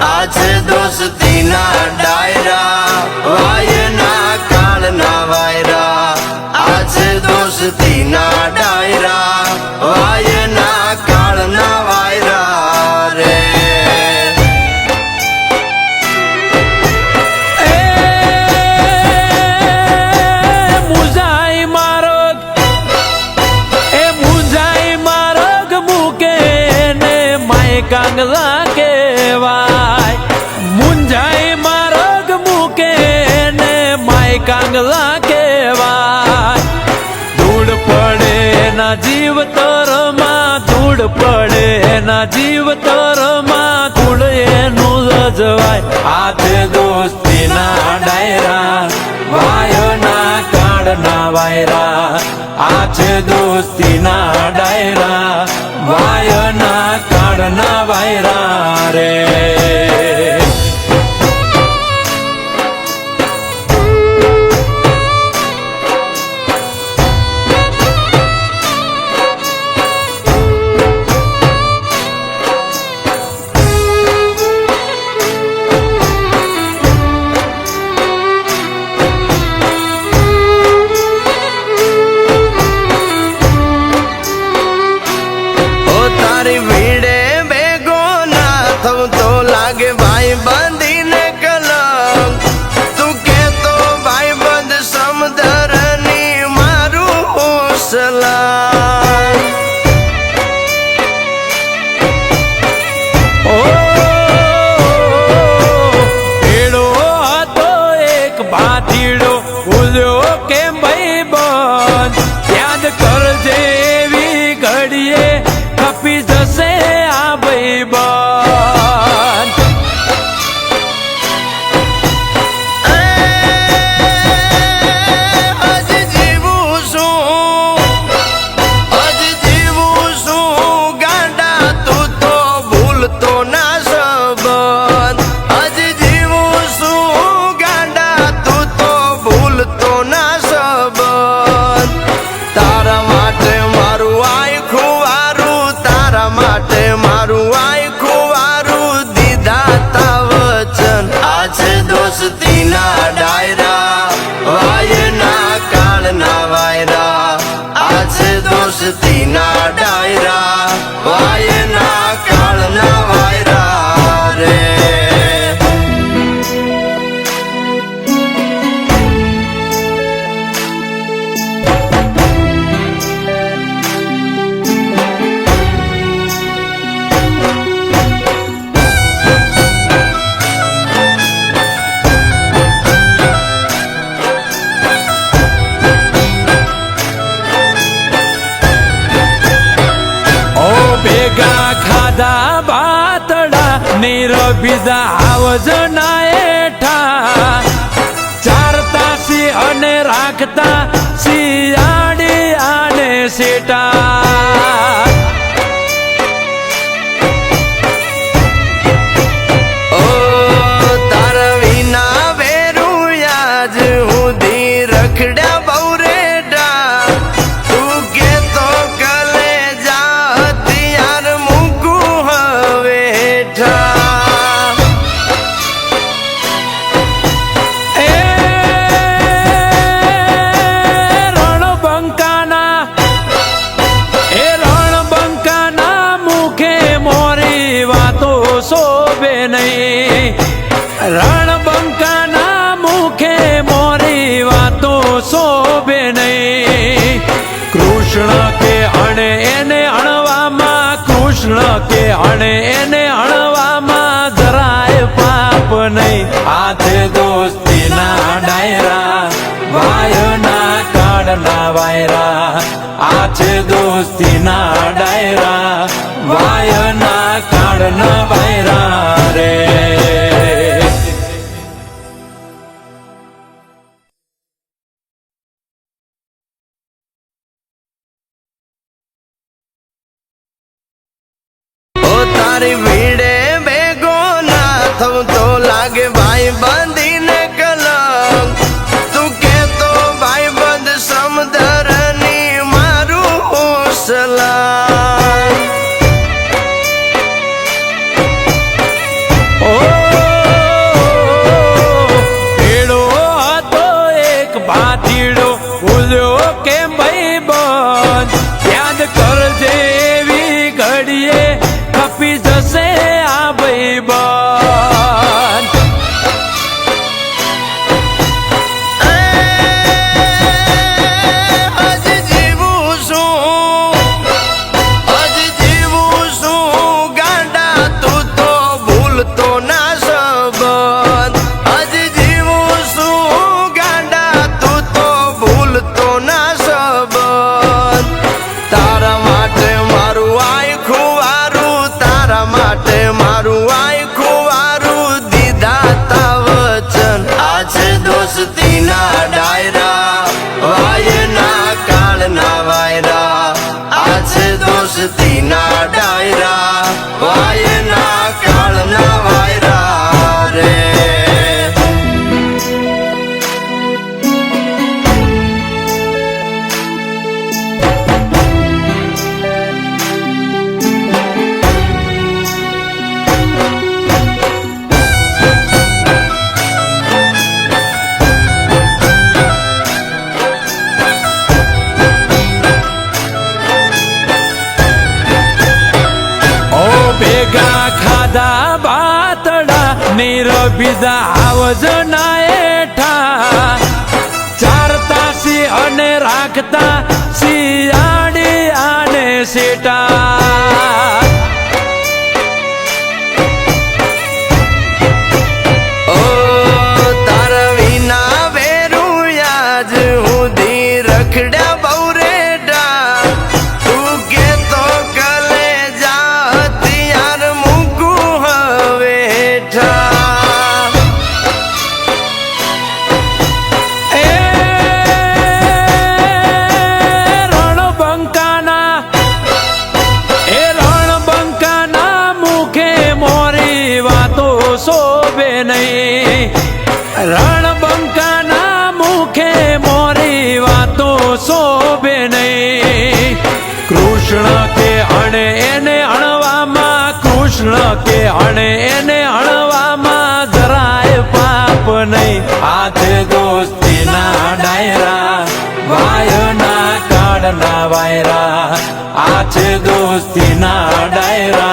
आज दोस्ती ना डायरा वायना काल ना वायरा आज दोस्ती ना डायरा वायना काल ना वायरा रे કાંગલા કેવાય મુંજાઈ માર્ગ મૂકે ને માય કાંગલા કેવાય ધૂળ પડે ના જીવ તરમાં ધૂળ પડે ના જીવ તરમાં ધૂળ એનું રજવાય હાથે દોસ્તી ના ડાયરા વાયના કાળના વાયરા હાથે દોસ્તી ના ડાયરા વાયના કાળના વાયરા રે तो लागे भाई बंदी ने कलम तू के तो भाई बंद समदरनी मारू सलाम ओ एड़ो तो एक भातीड़ो बोलो के भाई बंद याद कर जेवी घड़िए कपी जसे आ भाई बंद दोस्ती ना डायरा वायना कालना वायरा आज दोस्ती ना डायरा वायना कालना वायरा रे ખાધા બાતડા નીરબીજા આવજના એઠા ચારતા સી અને રાખતા શિયાળી આને સેટા ઓ તાર વિના વેરું યાજ હુંદી રખડ્યા બૌરેડા તું કે તો કલે જા હથિયાર મૂકું હવેઠા એ રણબંકાના મુખે મોરી વાતો શોભે નહીં રણબંકાના મુખે મોરી વાતો શોભે નહીં કૃષ્ણ કે અણે એને અણવામાં કૃષ્ણ કે અણે એને અણવામાં જરાય પાપ નહીં હાથે દોસ્તી ના ડાયરા વાયના કાળના વાયરા હાથે દોસ્તી ના ડાયરા વાયના કાળના વાયરા રે તારી ભીડે બેગો ના થવ તો લાગે ભાઈ બંધી ને કલમ તું કે તો ભાઈ બંધ સમદરની મારું સલામ Oh બીજા આવજના એઠા ચારતા સી અને રાખતા શિયાળી આને સેટા ઓ તારા વિના વેરું આજ સુધી રખડ્યા બહુ રેડા તું કે તો કલે જા હથિયાર મૂકું હવે હેઠા એ રણબંકાના મુખે મોરી વાતો શોભે નહીં રણબંકાના મુખે મોરી વાતો શોભે નહીં કૃષ્ણ કે અણે એને અણવામાં કૃષ્ણ કે અણે એને અણવામાં જરાય પાપ નહીં હાથે દોસ્તીના ડાયરા વાયના કાળના વાયરા આ છે દોસ્તીના ડાયરા